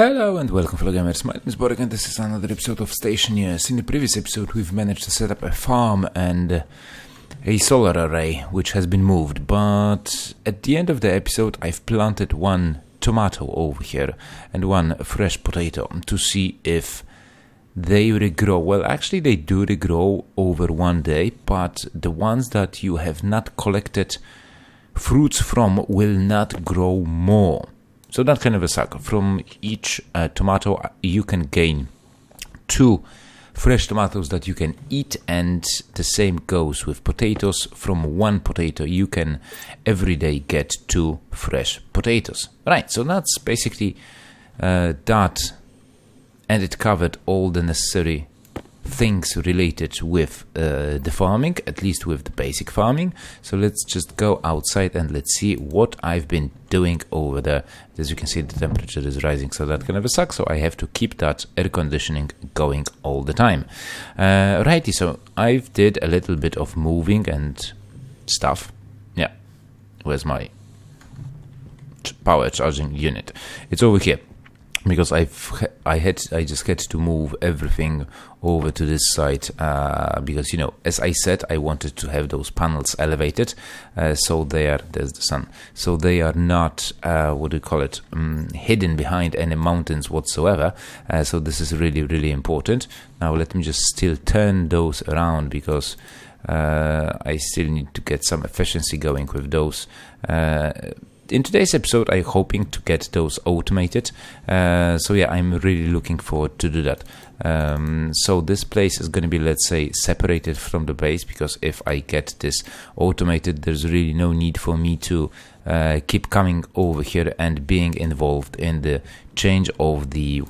Hello and welcome fellow gamers, my name is Borek and this is another episode of Stationeers. In the previous episode we've managed to set up a farm and a solar array which has been moved, but at the end of the episode I've planted one tomato over here and one fresh potato to see if they regrow. Well, actually they do regrow over one day, but the ones that you have not collected fruits from will not grow more. So that's kind of a suck. From each tomato you can gain 2 fresh tomatoes that you can eat, and the same goes with potatoes. From 1 potato you can every day get 2 fresh potatoes. Right, so that's basically that, and it covered all the necessary things related with the farming, at least with the basic farming. So let's just go outside and let's see what I've been doing over there. As you can see, the temperature is rising, so that kind of a sucks, so I have to keep that air conditioning going all the time. Righty, so I've did a little bit of moving and stuff. Yeah, where's my power charging unit? It's over here, because I just had to move everything over to this side, because, you know, as I said, I wanted to have those panels elevated, so there's the sun, so they are not hidden behind any mountains whatsoever. So this is really important. Now let me just still turn those around, because I still need to get some efficiency going with those. In today's episode, I'm hoping to get those automated. So yeah, I'm really looking forward to do that. So this place is going to be, let's say, separated from the base, because if I get this automated, there's really no need for me to keep coming over here and being involved in the change of the,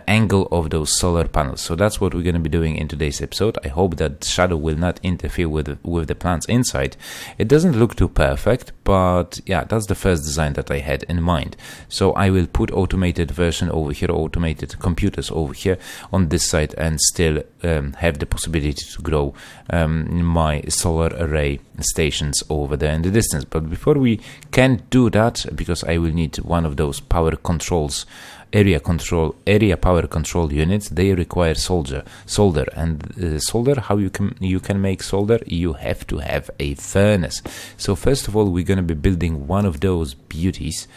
angle of those solar panels. So that's what we're going to be doing in today's episode. I hope that shadow will not interfere with the plants inside. It doesn't look too perfect, but yeah, that's the first design that I had in mind. So I will put automated version over here, automated computers over here on this side, and still have the possibility to grow my solar array stations over there in the distance. But before we can do that, because I will need one of those power controls, area power control units, they require solder, and solder, how you can make solder, you have to have a furnace. So first of all, we're going to be building one of those beauties.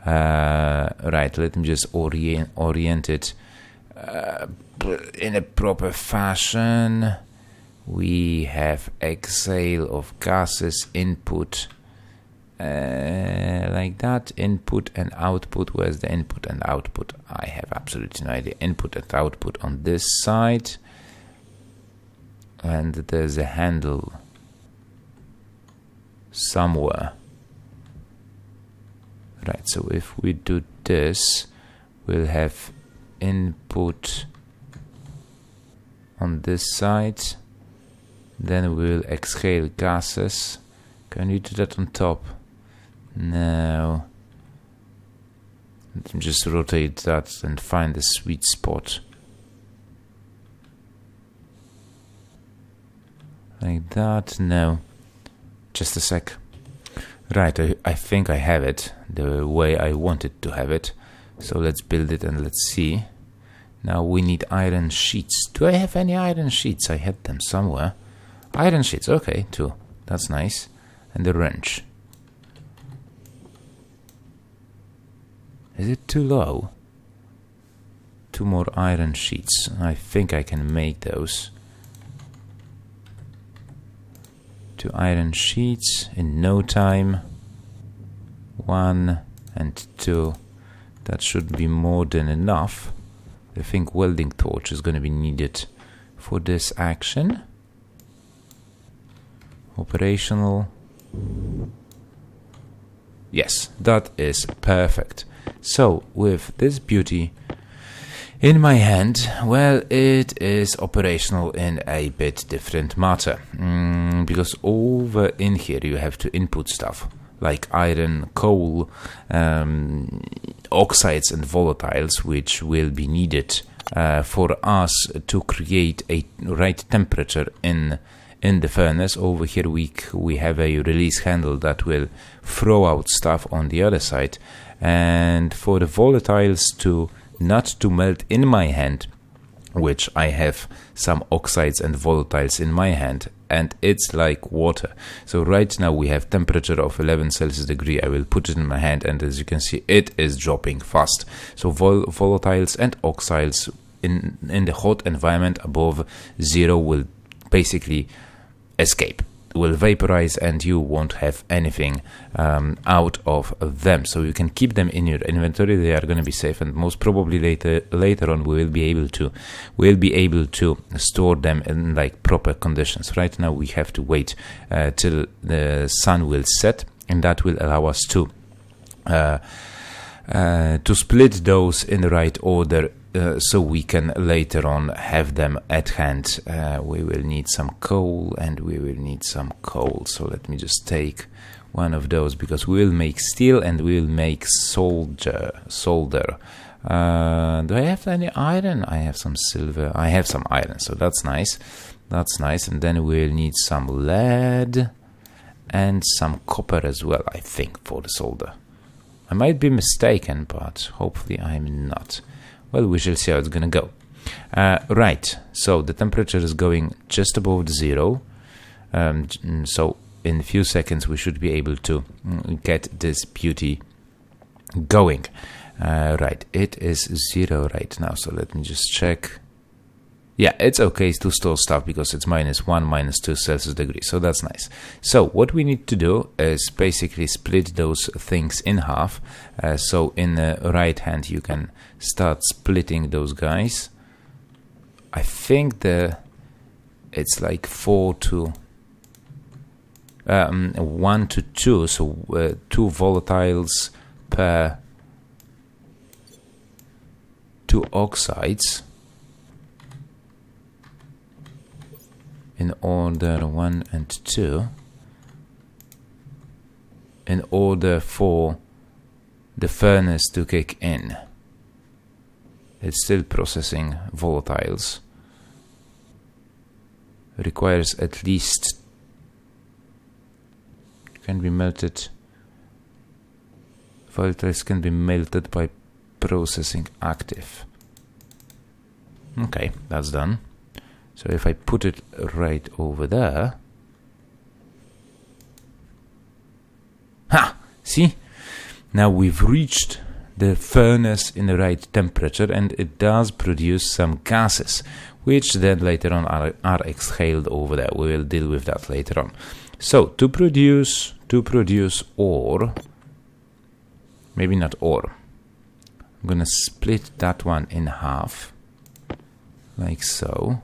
Right, let me just orient it in a proper fashion. We have exhale of gases, input, like that, input and output. Where's the input and output? I have absolutely no idea. Input and output on this side, and there's a handle somewhere. Right, so if we do this, we'll have input on this side, then we'll exhale gases. Can you do that on top? No. Let me just rotate that and find the sweet spot. Like that. No. Just a sec. Right, I think I have it the way I wanted to have it. So let's build it and let's see. Now we need iron sheets. Do I have any iron sheets? I had them somewhere. Iron sheets, okay, 2. That's nice. And the wrench. Is it too low? 2 more iron sheets. I think I can make those. 2 iron sheets in no time. 1 and 2. That should be more than enough. I think welding torch is going to be needed for this action. Operational. Yes, that is perfect. So with this beauty in my hand, well, it is operational in a bit different matter, because over in here you have to input stuff like iron, coal, oxides and volatiles, which will be needed for us to create a right temperature in in the furnace. Over here we have a release handle that will throw out stuff on the other side. And for the volatiles not to melt in my hand, which I have some oxides and volatiles in my hand, and it's like water. So right now we have temperature of 11 Celsius degree. I will put it in my hand, and as you can see, it is dropping fast. So volatiles and oxides in the hot environment above 0 will basically escape, will vaporize, and you won't have anything out of them. So you can keep them in your inventory. They are going to be safe, and most probably later on we will be able to store them in like proper conditions. Right now we have to wait till the sun will set, and that will allow us to split those in the right order, so we can later on have them at hand. We will need some coal, and we will need some coal. So let me just take one of those, because we will make steel and we will make solder. Do I have any iron? I have some silver. I have some iron, so that's nice. That's nice. And then we'll need some lead and some copper as well, I think, for the solder. I might be mistaken, but hopefully I'm not. Well, we shall see how it's gonna go. Right, so the temperature is going just above 0. So in a few seconds we should be able to get this beauty going. Right, it is 0 right now, so let me just check. Yeah, it's okay to store stuff because it's -1, -2 Celsius degrees, so that's nice. So what we need to do is basically split those things in half. So in the right hand you can start splitting those guys. I think it's like 1 to 2, so 2 volatiles per 2 oxides. In order 1 and 2, in order for the furnace to kick in. It's still processing volatiles. Requires at least, can be melted. Volatiles can be melted by processing active. Okay, that's done. So if I put it right over there, see? Now we've reached the furnace in the right temperature, and it does produce some gases, which then later on are exhaled over there. We will deal with that later on. So to produce ore, maybe not ore, I'm gonna split that one in half, like so.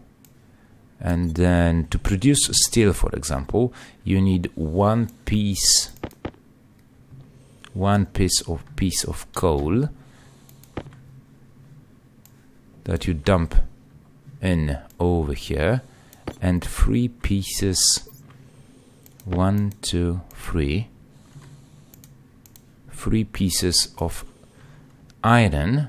And then to produce steel, for example, you need one piece of coal that you dump in over here, and 3 pieces, 1, 2, 3, 3 pieces of iron,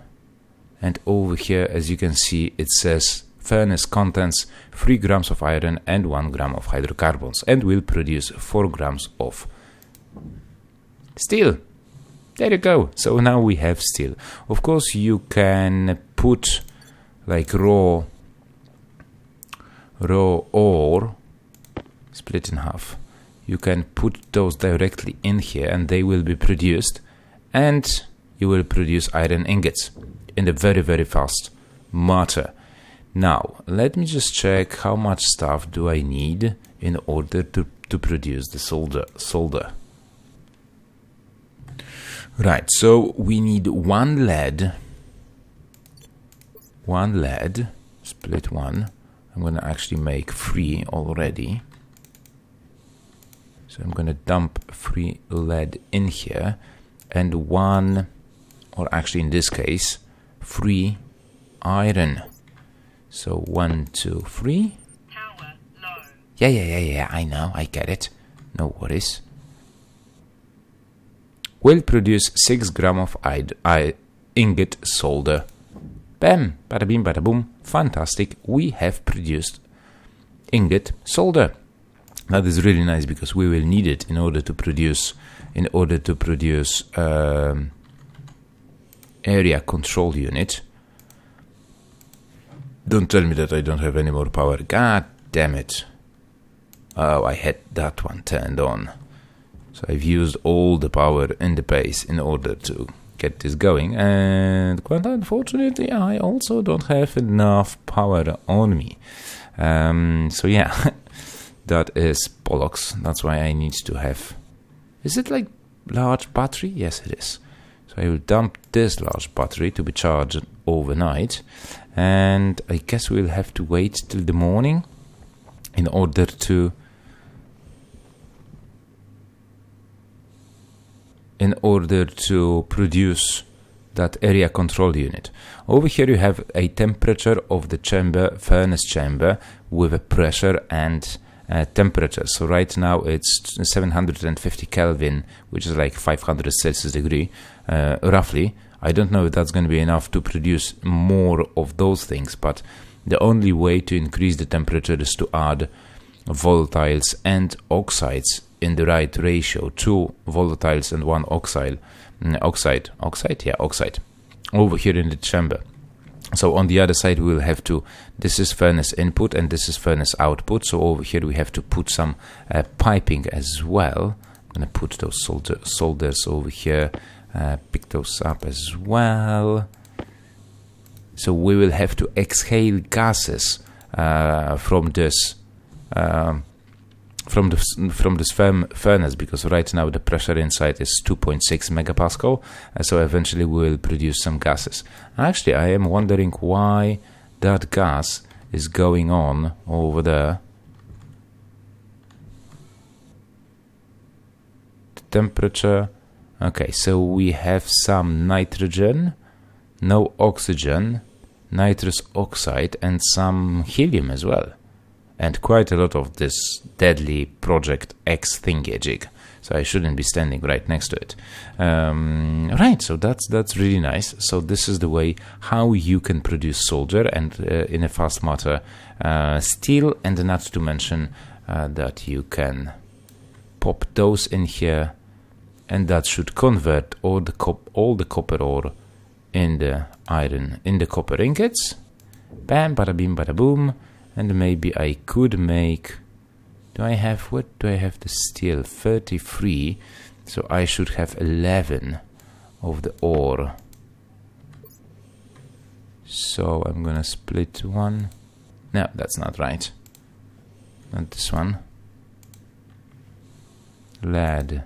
and over here, as you can see, it says furnace contents 3 grams of iron and 1 gram of hydrocarbons, and will produce 4 grams of steel. There you go. So now we have steel. Of course, you can put like raw ore, split in half. You can put those directly in here, and they will be produced, and you will produce iron ingots in a very, very fast matter. Now, let me just check how much stuff do I need in order to produce the solder. Right, so we need one lead, split 1. I'm going to actually make 3 already. So I'm going to dump 3 lead in here, and 1, or actually in this case, 3 iron. So 1, 2, 3. Power low. Yeah, I know, I get it. No worries. Will produce 6 gram of ingot solder. Bam, bada bim, bada boom. Fantastic. We have produced ingot solder. That is really nice because we will need it in order to produce area control unit. Don't tell me that I don't have any more power. God damn it. Oh, I had that one turned on. So I've used all the power in the base in order to get this going. And quite unfortunately, I also don't have enough power on me. So yeah, that is bollocks. That's why I need to have... Is it like large battery? Yes, it is. So I will dump this large battery to be charged overnight. And I guess we'll have to wait till the morning in order to produce that area control unit. Over here you have a temperature of the chamber, furnace chamber, with a pressure and temperature. So right now it's 750 Kelvin, which is like 500 Celsius degree, roughly. I don't know if that's going to be enough to produce more of those things, but the only way to increase the temperature is to add volatiles and oxides in the right ratio. 2 volatiles and 1 oxide, over here in the chamber. So on the other side we will have to, this is furnace input and this is furnace output, so over here we have to put some piping as well. I'm going to put those solders over here, pick those up as well. So we will have to exhale gases from this furnace, because right now the pressure inside is 2.6 megapascal, so eventually we will produce some gases. Actually, I am wondering why that gas is going on over there. The temperature, okay, so we have some nitrogen, no oxygen, nitrous oxide, and some helium as well. And quite a lot of this deadly Project X thingy-jig. So I shouldn't be standing right next to it. Right, so that's really nice. So this is the way how you can produce solder, and in a fast matter steel, and not to mention that you can pop those in here, and that should convert all the copper ore in the iron, in the copper ingots. Bam, bada bim, bada boom. And maybe I could make... what do I have the steel? 33. So I should have 11 of the ore. So I'm gonna split one. No, that's not right. Not this one. Lead.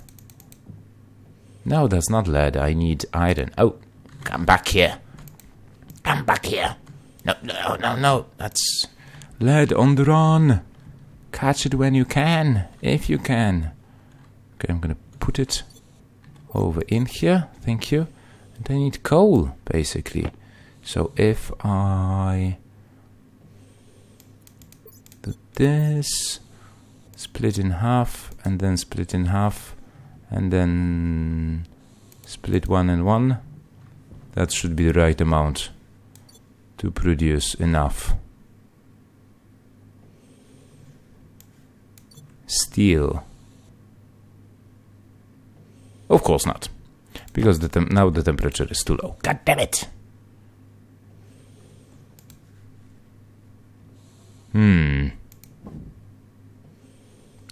No, that's not lead. I need iron. Oh, come back here. Come back here. No. That's... lead on the run. Catch it when you can, if you can. Okay, I'm gonna put it over in here. Thank you. And I need coal, basically. So if I do this, split in half, and then split in half, and then split 1 and 1, that should be the right amount to produce enough steel. Of course not, because now the temperature is too low. God damn it!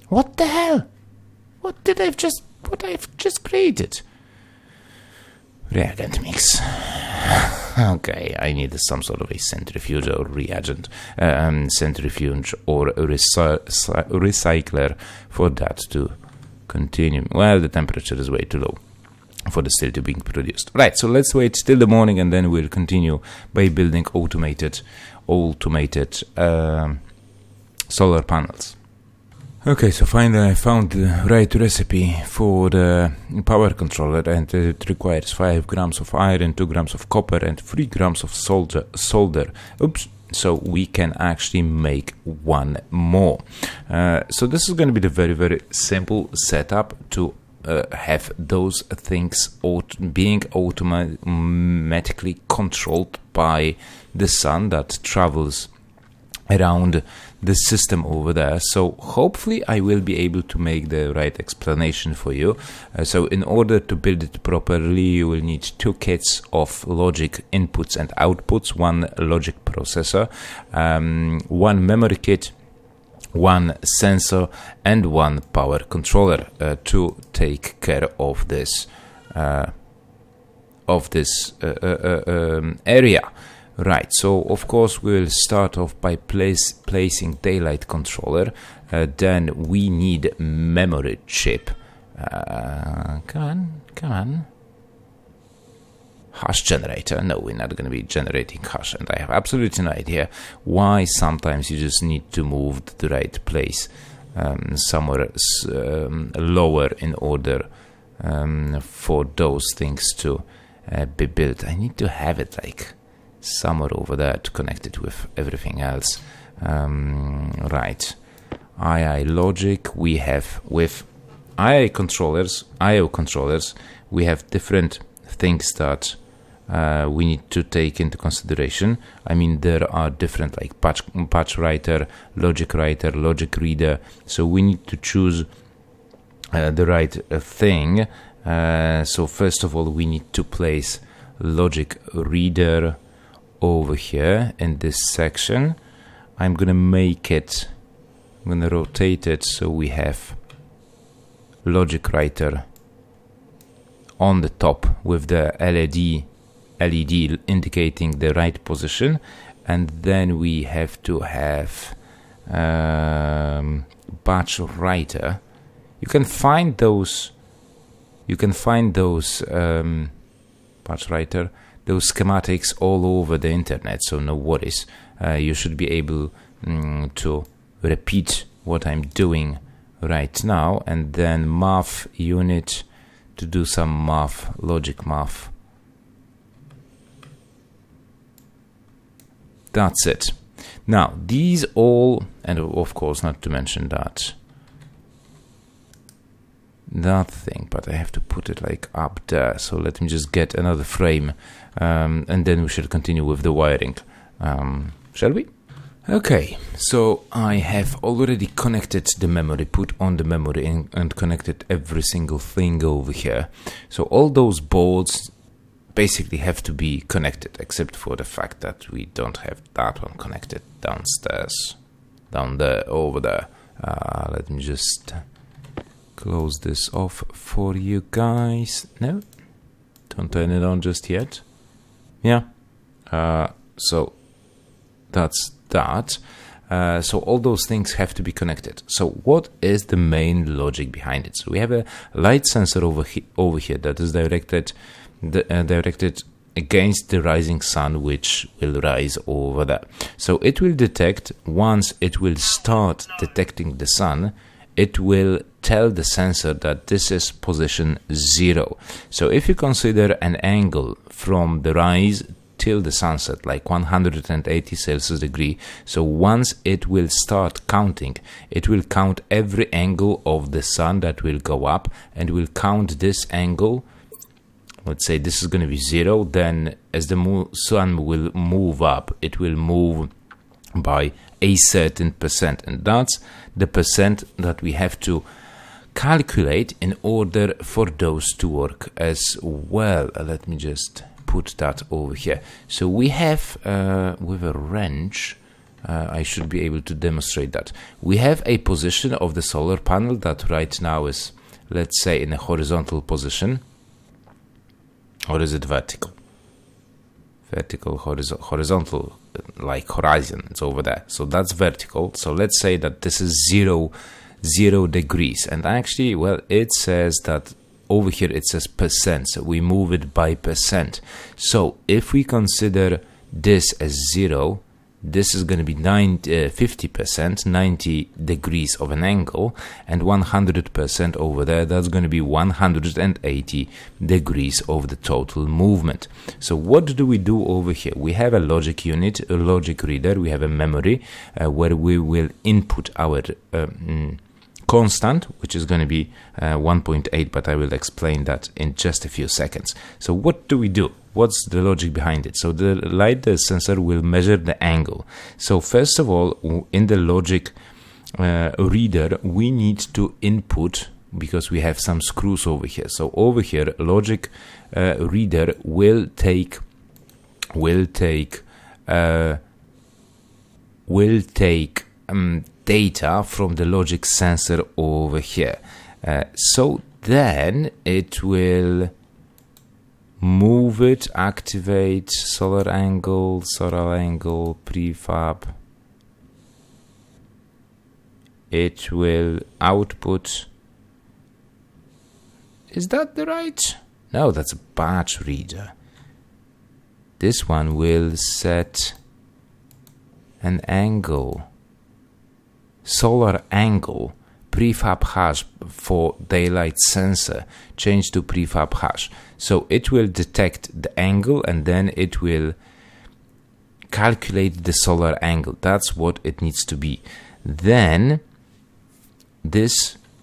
What the hell? What I've just created? Reagent mix. Okay, I need some sort of a centrifuge or reagent, centrifuge or recycler for that to continue. Well, the temperature is way too low for the steel to be produced. Right, so let's wait till the morning, and then we'll continue by building automated solar panels. Okay, so finally I found the right recipe for the power controller, and it requires 5 grams of iron, 2 grams of copper, and 3 grams of solder. Oops, so we can actually make one more. So this is going to be the very, very simple setup to have those things being automatically controlled by the sun that travels around the system over there. So hopefully I will be able to make the right explanation for you. So in order to build it properly, you will need 2 kits of logic inputs and outputs, 1 logic processor, 1 memory kit, 1 sensor, and 1 power controller to take care of this area. Right, so of course we will start off by placing daylight controller. Then we need memory chip. Come on. Hash generator. No, we're not going to be generating hash, and I have absolutely no idea why sometimes you just need to move to the right place somewhere lower in order for those things to be built. I need to have it like somewhere over there to connect it with everything else. Right, II logic. We have with IO controllers, we have different things that we need to take into consideration. I mean, there are different like patch writer, logic reader. So we need to choose the right thing. So first of all, we need to place logic reader over here in this section. I'm gonna rotate it so we have logic writer on the top with the LED indicating the right position, and then we have to have batch writer. You can find those batch writer, those schematics all over the internet, so no worries. You should be able to repeat what I'm doing right now, and then math unit to do some math, logic math. That's it. Now these all, and of course not to mention that thing, but I have to put it like up there. So let me just get another frame, and then we shall continue with the wiring. Shall we? Okay, so I have already connected the memory, put on the memory and connected every single thing over here. So all those boards basically have to be connected, except for the fact that we don't have that one connected downstairs, down there, over there. Let me just close this off for you guys. No, don't turn it on just yet. Yeah, so that's that. So all those things have to be connected. So what is the main logic behind it? So we have a light sensor over here that is directed against the rising sun, which will rise over there. So it will detect, once it will start detecting the sun, it will tell the sensor that this is position 0. So if you consider an angle from the rise till the sunset, like 180 Celsius degree, so once it will start counting, it will count every angle of the sun that will go up, and will count this angle. Let's say this is going to be 0, then as the sun will move up, it will move by a certain percent, and that's the percent that we have to calculate in order for those to work as well. Let me just put that over here. So we have with a wrench, I should be able to demonstrate that. We have a position of the solar panel that right now is, let's say, in a horizontal position. Or is it vertical? Vertical, horizontal, like horizon, it's over there. So that's vertical. So let's say that this is 0 degrees. And actually, well, it says that over here it says percent. So we move it by percent. So if we consider this as 0, this is going to be 50%, 90 degrees of an angle, and 100% over there, that's going to be 180 degrees of the total movement. So what do we do over here? We have a logic unit, a logic reader, we have a memory where we will input our constant, which is going to be 1.8, but I will explain that in just a few seconds. So what do we do? what's the logic behind it? So the light sensor will measure the angle. So first of all, in the logic reader, we need to input, because we have some screws over here. So over here, logic reader will take data from the logic sensor over here. So then it will move it, activate solar angle, prefab. It will output. Is that the right? No, that's a batch reader. This one will set an angle, solar angle, prefab hash for daylight sensor, change to prefab hash. So it will detect the angle and then it will calculate the solar angle. That's what it needs to be. Then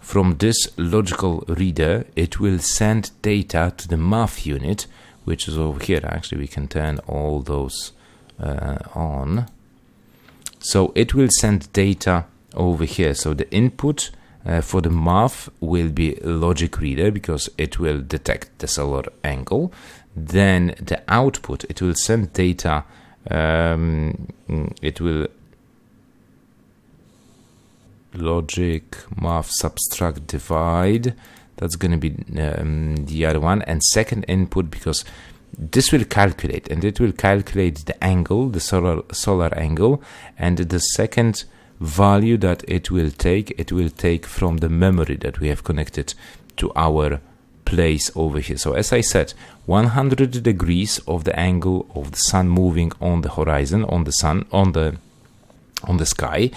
from this logical reader, it will send data to the math unit, which is over here. Actually, we can turn all those on. So it will send data over here. So the input for the math will be logic reader, because it will detect the solar angle. Then the output, it will send data. It will logic, math, subtract, divide. That's going to be the other one. And second input, because this will calculate, and it will calculate the angle, the solar angle, and the second value that it will take from the memory that we have connected to our place over here. So as I said, 100 degrees of the angle of the sun moving on the horizon, on the sun, on the sky.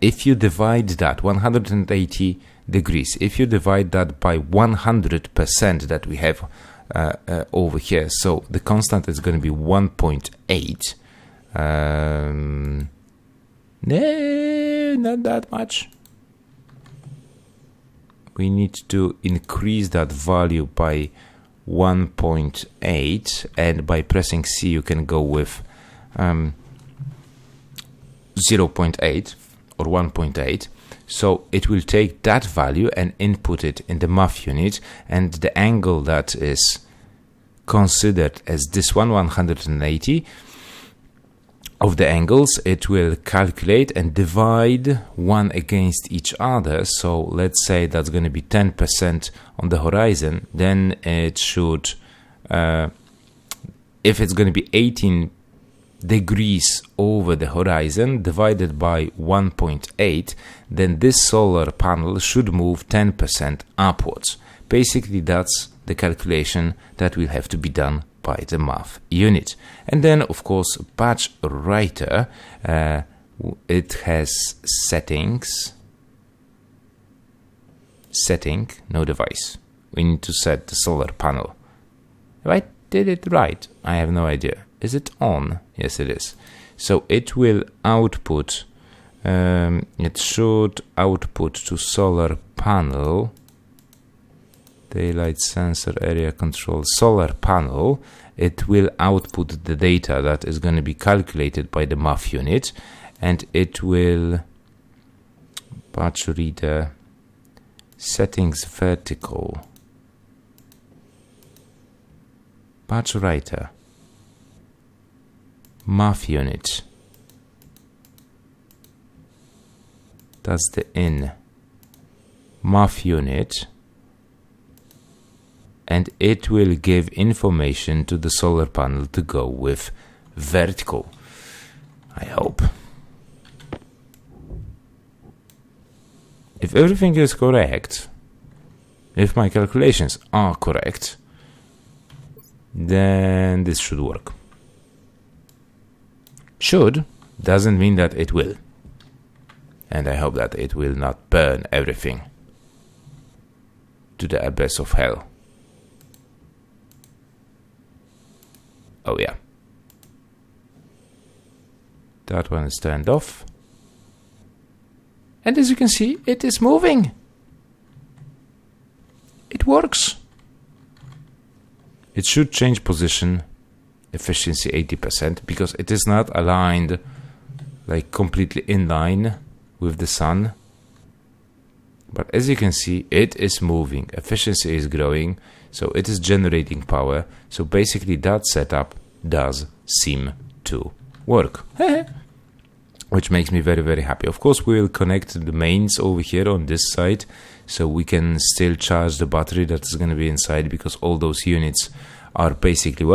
If you divide that 180 degrees, if you divide that by 100% that we have over here, so the constant is going to be 1.8. No, not that much. We need to increase that value by 1.8, and by pressing C you can go with 0.8 or 1.8. So it will take that value and input it in the math unit, and the angle that is considered as this 180 of the angles, it will calculate and divide one against each other. So let's say that's going to be 10% on the horizon, then it should, if it's going to be 18 degrees over the horizon divided by 1.8, then this solar panel should move 10% upwards. Basically, that's the calculation that will have to be done by the math unit. And then, of course, batch writer, it has settings, no device. We need to set the solar panel. If I did it right, I have no idea. Is it on? Yes, it is. So it will output, it should output to solar panel, daylight sensor area control, solar panel. It will output the data that is going to be calculated by the math unit, and it will batch reader, settings vertical, batch writer, math unit. That's the in math unit, and it will give information to the solar panel to go with vertical. I hope. If everything is correct, if my calculations are correct, then this should work. Should doesn't mean that it will. And I hope that it will not burn everything to the abyss of hell. Oh yeah. That one is turned off. And as you can see, it is moving. It works. It should change position efficiency 80% because it is not aligned like completely in line with the sun. But as you can see, it is moving, efficiency is growing, so it is generating power. So basically that setup does seem to work, which makes me very, very happy. Of course, we will connect the mains over here on this side, so we can still charge the battery that is going to be inside, because all those units are basically,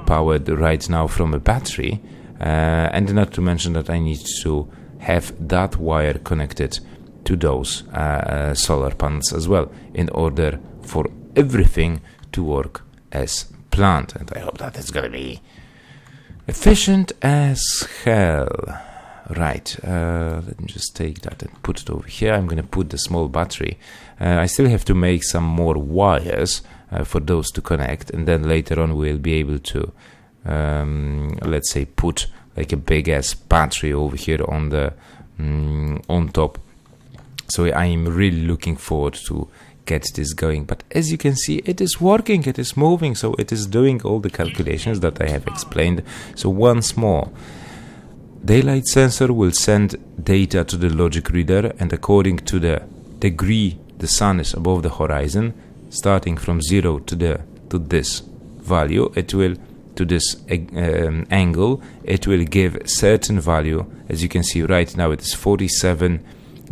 powered right now from a battery. And not to mention that I need to have that wire connected to those solar panels as well, in order for everything to work as planned. And I hope that it's gonna be efficient as hell. Right, let me just take that and put it over here. I'm gonna put the small battery. I still have to make some more wires for those to connect, and then later on we'll be able to let's say put like a big ass battery over here on the on top. So I am really looking forward to get this going. But as you can see, it is working, it is moving, so it is doing all the calculations that I have explained. So once more, daylight sensor will send data to the logic reader, and according to the degree the sun is above the horizon, starting from 0 to this value, it will to this angle, it will give certain value. As you can see right now, it is 47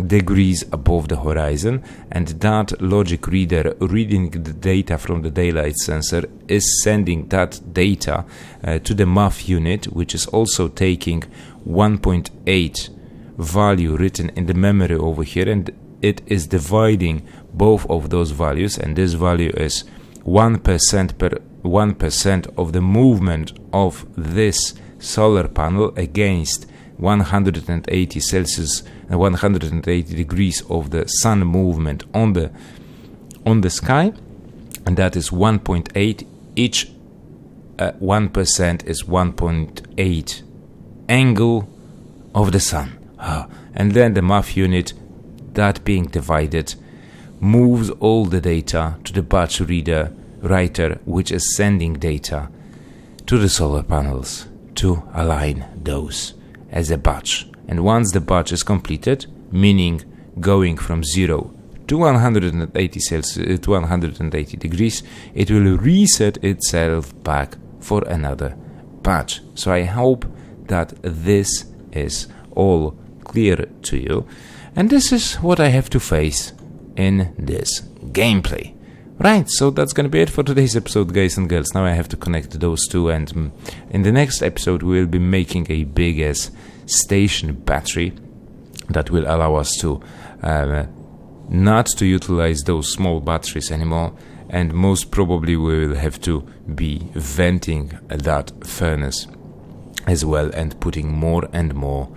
degrees above the horizon, and that logic reader reading the data from the daylight sensor is sending that data to the math unit, which is also taking 1.8 value written in the memory over here, and it is dividing both of those values, and this value is 1% per 1% of the movement of this solar panel against 180 Celsius and 180 degrees of the sun movement on the sky, and that is 1.8. Each 1% is 1.8 angle of the sun, and then the math unit, that being divided, moves all the data to the batch writer, which is sending data to the solar panels to align those as a batch. And once the batch is completed, meaning going from 0 to 180 Celsius to 180 degrees, it will reset itself back for another batch. So I hope that this is all clear to you, and this is what I have to face in this gameplay. Right, so that's gonna be it for today's episode, guys and girls. Now I have to connect those two, and in the next episode we will be making a big ass station battery that will allow us to not to utilize those small batteries anymore, and most probably we will have to be venting that furnace as well, and putting more and more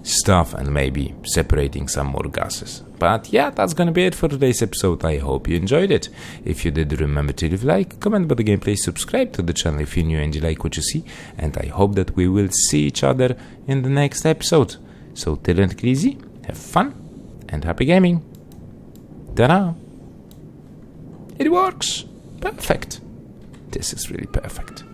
stuff, and maybe separating some more gases. But yeah, that's gonna be it for today's episode. I hope you enjoyed it. If you did, remember to leave a like, comment about the gameplay, subscribe to the channel if you're new and you like what you see, and I hope that we will see each other in the next episode. So till then, take it easy, have fun, and happy gaming. Ta-da! It works! Perfect! This is really perfect.